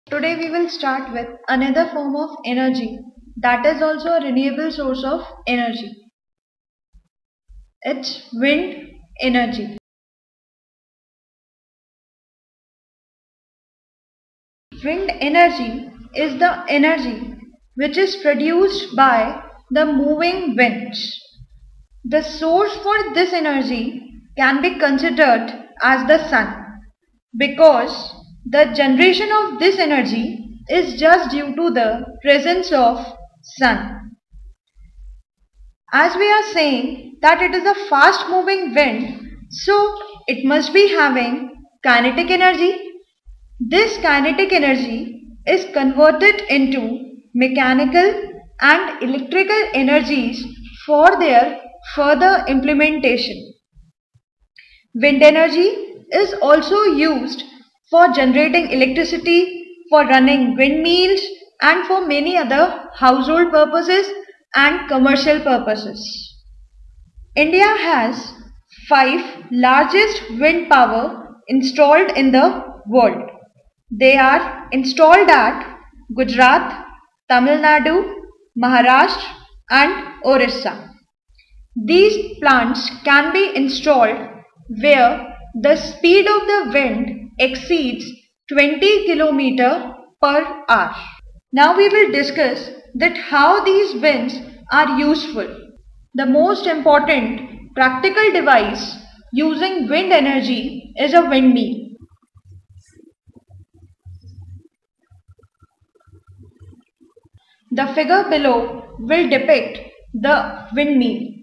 Today we will start with another form of energy that is also a renewable source of energy. It's wind energy. Wind energy is the energy which is produced by the moving winds. The source for this energy can be considered as the sun because the generation of this energy is just due to the presence of sun. As we are saying that it is a fast moving wind, so it must be having kinetic energy. This kinetic energy is converted into mechanical and electrical energies for their further implementation. Wind energy is also used for generating electricity, for running windmills, and for many other household purposes and commercial purposes. India has 5 largest wind power installed in the world. They are installed at Gujarat, Tamil Nadu, Maharashtra and Orissa. These plants can be installed where the speed of the wind exceeds 20 km per hour. Now we will discuss that how these winds are useful. The most important practical device using wind energy is a windmill. The figure below will depict the windmill.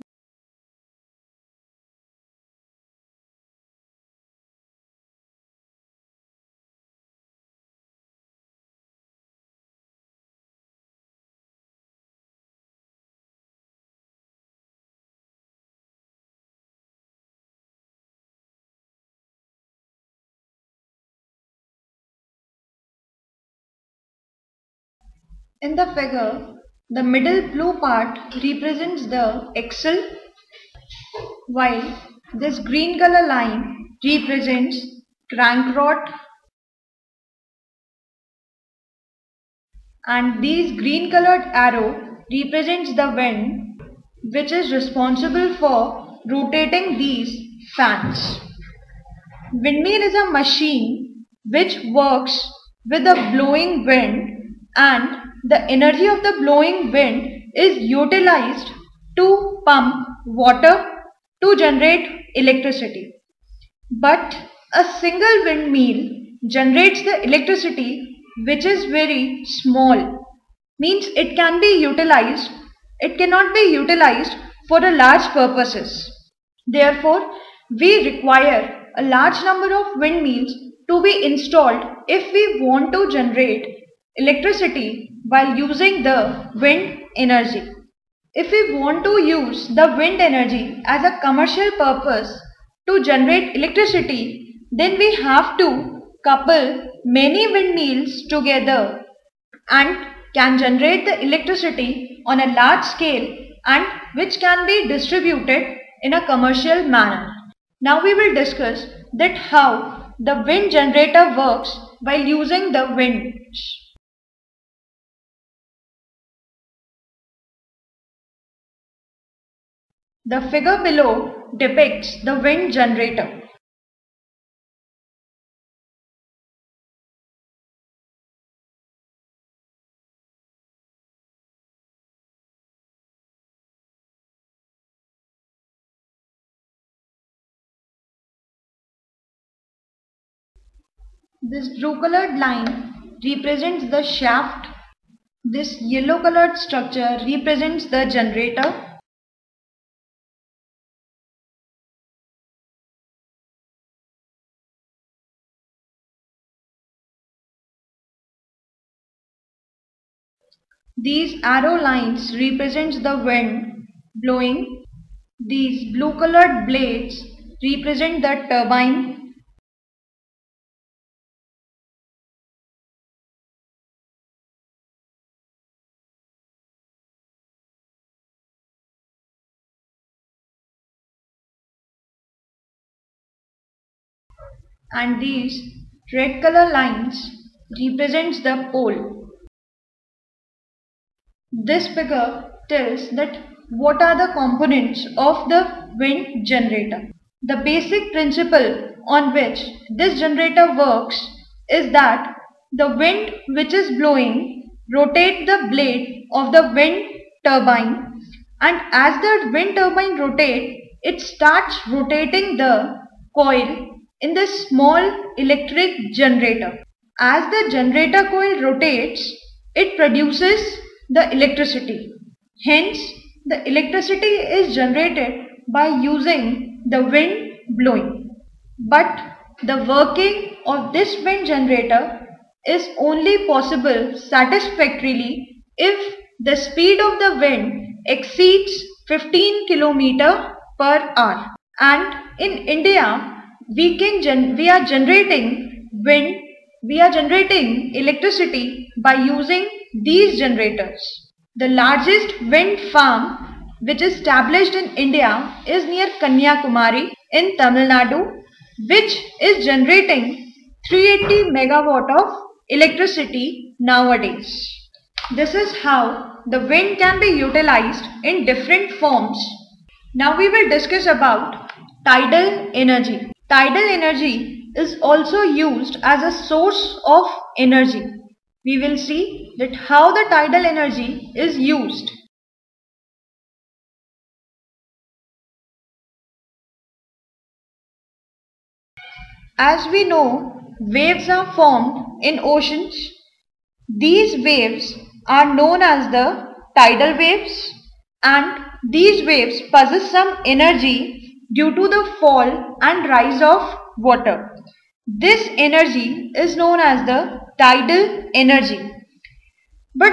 In the figure, the middle blue part represents the axle, while this green color line represents crank rod, and these green colored arrow represents the wind which is responsible for rotating these fans. Windmill is a machine which works with the blowing wind, and the energy of the blowing wind is utilized to pump water to generate electricity. But a single windmill generates the electricity which is very small, means it can be utilized, it cannot be utilized for a large purposes. Therefore, we require a large number of windmills to be installed if we want to generate electricity while using the wind energy. If we want to use the wind energy as a commercial purpose to generate electricity, then we have to couple many windmills together and can generate the electricity on a large scale and which can be distributed in a commercial manner. Now we will discuss that how the wind generator works while using the winds. The figure below depicts the wind generator. This blue colored line represents the shaft. This yellow colored structure represents the generator. These arrow lines represents the wind blowing. These blue colored blades represent the turbine. And these red color lines represents the pole. This figure tells that what are the components of the wind generator. The basic principle on which this generator works is that the wind which is blowing rotates the blade of the wind turbine, and as the wind turbine rotates, it starts rotating the coil in the small electric generator. As the generator coil rotates, it produces the electricity. Hence, the electricity is generated by using the wind blowing. But the working of this wind generator is only possible satisfactorily if the speed of the wind exceeds 15 km per hour. And in India, we are generating electricity by using these generators. The largest wind farm which is established in India is near Kanyakumari in Tamil Nadu, which is generating 380 megawatt of electricity nowadays. This is how the wind can be utilized in different forms. Now we will discuss about tidal energy. Tidal energy is also used as a source of energy. We will see that how the tidal energy is used. As we know, waves are formed in oceans. These waves are known as the tidal waves, and these waves possess some energy due to the fall and rise of water. This energy is known as the tidal energy. But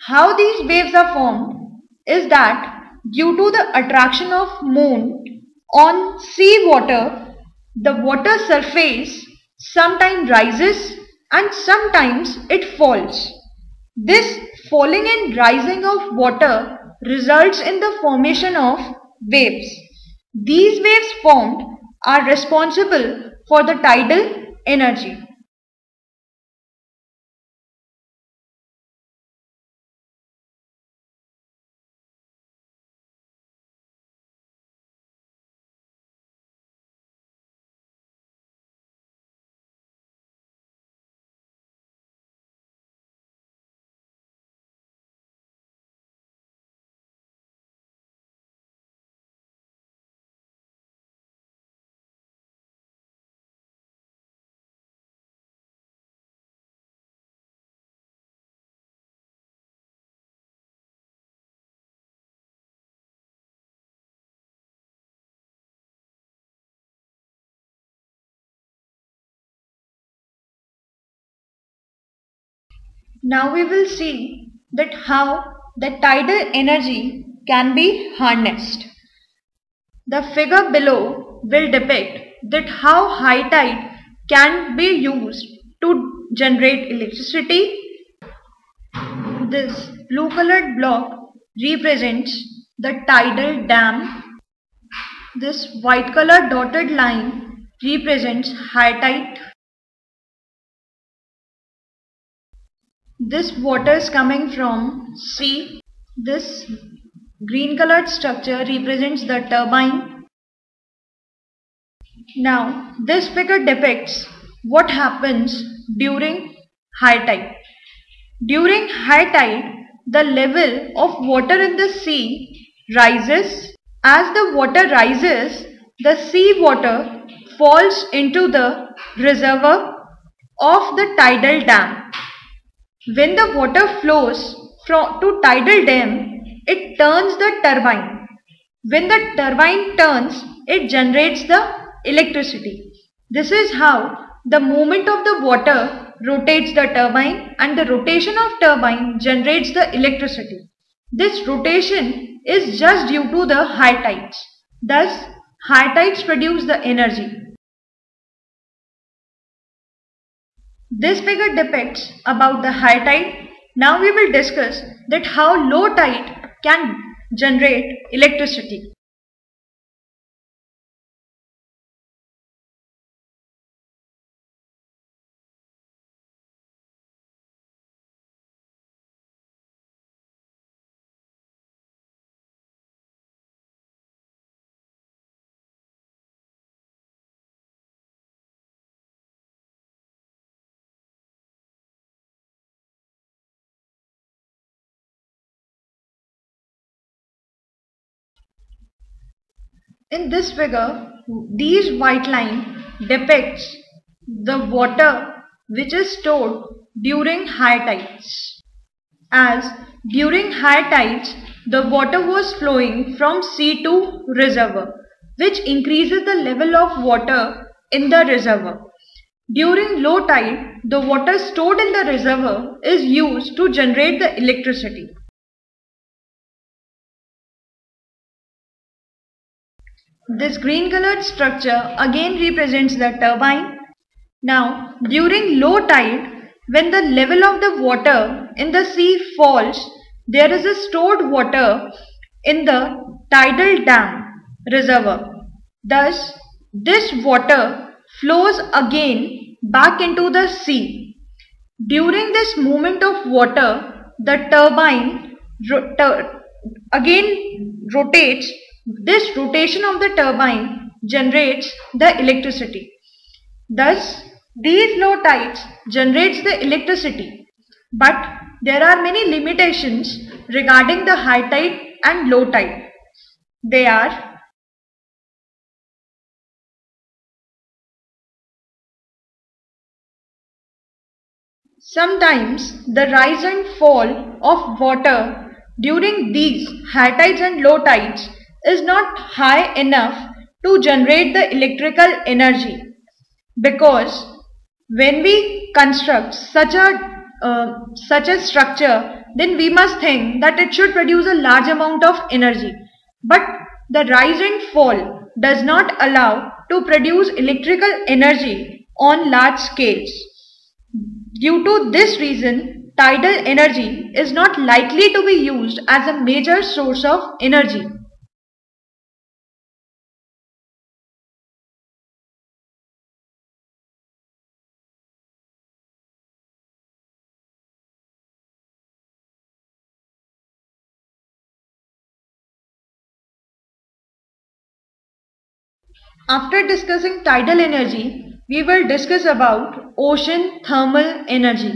how these waves are formed is that due to the attraction of moon on sea water, the water surface sometimes rises and sometimes it falls. This falling and rising of water results in the formation of waves. These waves formed are responsible for the tidal energy. Now we will see that how the tidal energy can be harnessed. The figure below will depict that how high tide can be used to generate electricity. This blue colored block represents the tidal dam. This white colored dotted line represents high tide. This water is coming from sea. This green colored structure represents the turbine. Now this figure depicts what happens during high tide. During high tide, the level of water in the sea rises. As the water rises, the sea water falls into the reservoir of the tidal dam. When the water flows to tidal dam, it turns the turbine. When the turbine turns, it generates the electricity. This is how the movement of the water rotates the turbine, and the rotation of turbine generates the electricity. This rotation is just due to the high tides. Thus, high tides produce the energy. This figure depicts about the high tide. Now we will discuss that how low tide can generate electricity. In this figure, these white line depicts the water which is stored during high tides. As during high tides, the water was flowing from sea to reservoir, which increases the level of water in the reservoir. During low tide, the water stored in the reservoir is used to generate the electricity. This green colored structure again represents the turbine. Now, during low tide, when the level of the water in the sea falls, there is a stored water in the tidal dam reservoir. Thus, this water flows again back into the sea. During this movement of water, the turbine again rotates. This rotation of the turbine generates the electricity. Thus, these low tides generates the electricity. But there are many limitations regarding the high tide and low tide. They are: sometimes the rise and fall of water during these high tides and low tides is not high enough to generate the electrical energy, because when we construct such a structure, then we must think that it should produce a large amount of energy. But the rise and fall does not allow to produce electrical energy on large scales. Due to this reason, tidal energy is not likely to be used as a major source of energy. After discussing tidal energy, we will discuss about ocean thermal energy.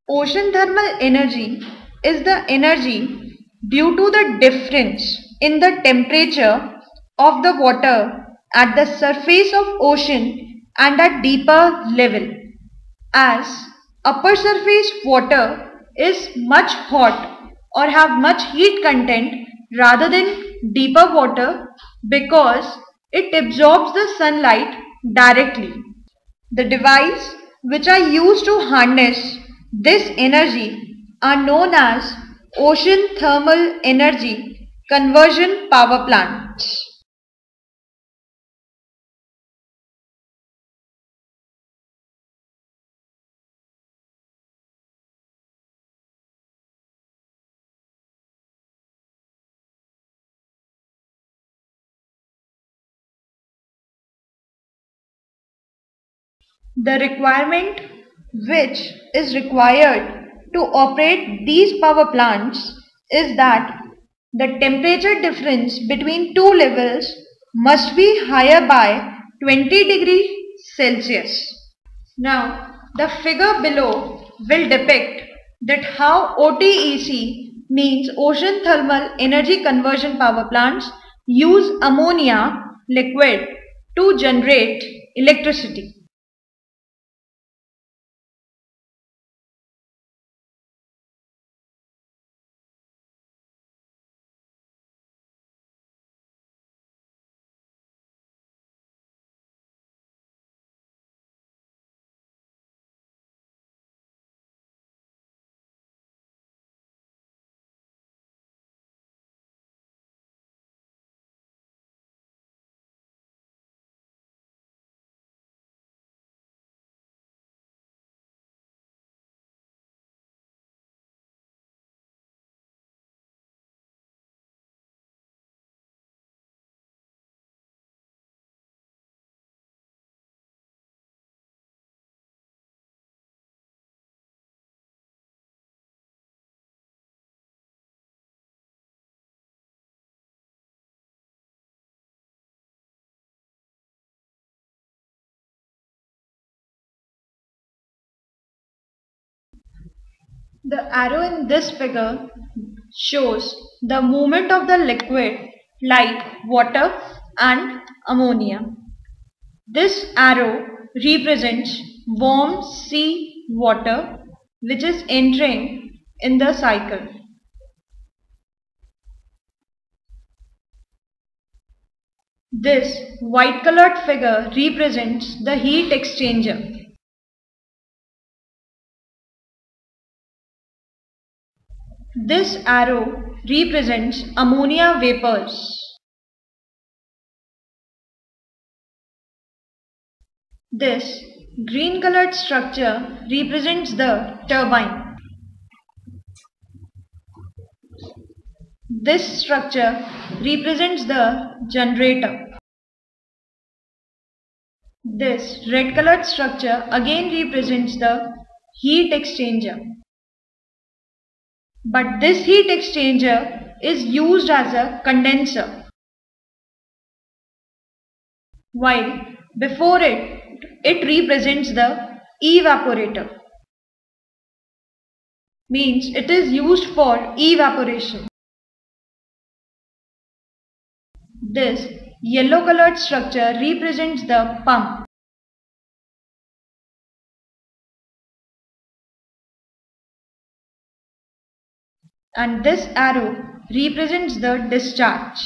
Ocean thermal energy is the energy due to the difference in the temperature of the water at the surface of ocean and at deeper level. As upper surface water is much hot or have much heat content rather than deeper water, because it absorbs the sunlight directly. The device which are used to harness this energy are known as ocean thermal energy conversion power plants. The requirement which is required to operate these power plants is that the temperature difference between two levels must be higher by 20 degrees Celsius. Now, the figure below will depict that how OTEC, means Ocean Thermal Energy Conversion Power Plants, use ammonia liquid to generate electricity. The arrow in this figure shows the movement of the liquid like water and ammonia. This arrow represents warm sea water which is entering in the cycle. This white colored figure represents the heat exchanger. This arrow represents ammonia vapors. This green colored structure represents the turbine. This structure represents the generator. This red colored structure again represents the heat exchanger. But this heat exchanger is used as a condenser, while before it represents the evaporator. Means it is used for evaporation. This yellow colored structure represents the pump. And this arrow represents the discharge.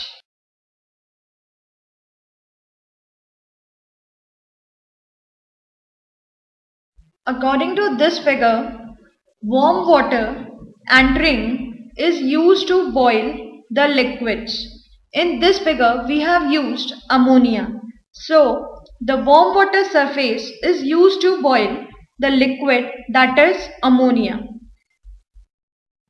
According to this figure, warm water entering is used to boil the liquids. In this figure, we have used ammonia. So, the warm water surface is used to boil the liquid, that is ammonia.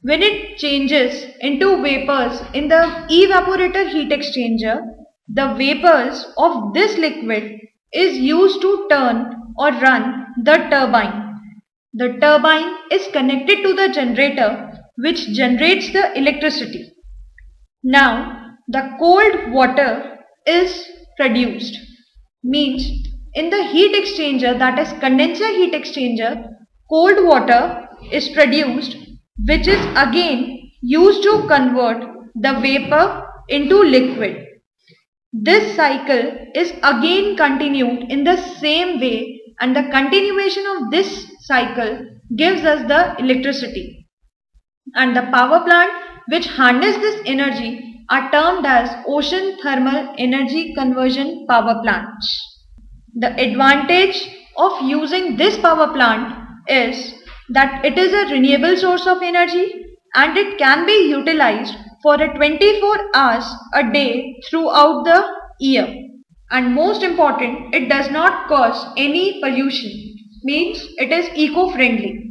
When it changes into vapors in the evaporator heat exchanger, the vapors of this liquid is used to turn or run the turbine. The turbine is connected to the generator which generates the electricity. Now the cold water is produced. Means in the heat exchanger, that is condenser heat exchanger, cold water is produced which is again used to convert the vapor into liquid. This cycle is again continued in the same way, and the continuation of this cycle gives us the electricity. And the power plant which harness this energy are termed as ocean thermal energy conversion power plants. The advantage of using this power plant is that it is a renewable source of energy and it can be utilized for a 24 hours a day throughout the year. And most important, it does not cause any pollution. Means it is eco-friendly.